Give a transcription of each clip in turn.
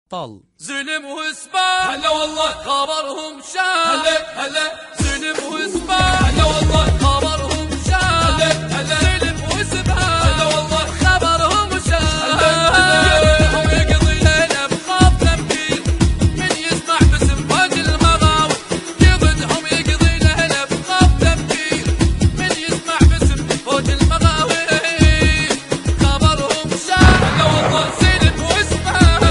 طل زلم واسباب هلا والله خبرهم شاب هلا هلا زلم واسباب هلا والله خبرهم شاب هلا هلا زلم واسباب هلا والله خبرهم شاب هم يقضي ليله بخاف تنفيذ من يسمع باسم فوق المغاوي يضدهم يقضي ليله بخاف تنفيذ من يسمع باسم فوق المغاوي خبرهم شاب هلا والله زلم واسباب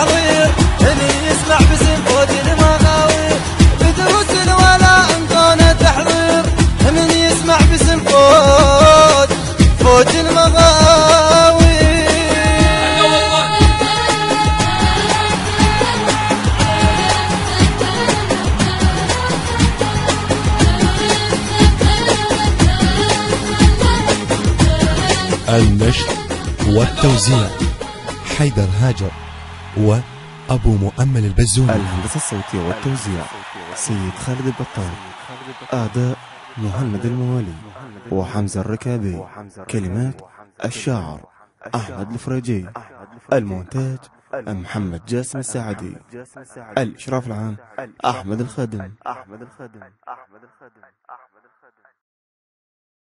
تحضير من يسمع باسم فوت المغاوير بدروس الولا انطونا تحضير من يسمع باسم فوت المغاوير. النشر والتوزيع حيدر هاجر وأبو مؤمل البزوني. الهندسة الصوتية والتوزيع سيد خالد البطال. أعداء مهند الموالي وحمزة الركابي. كلمات الشاعر أحمد الفريجي. المونتاج محمد جاسم السعدي. الإشراف العام أحمد الخادم.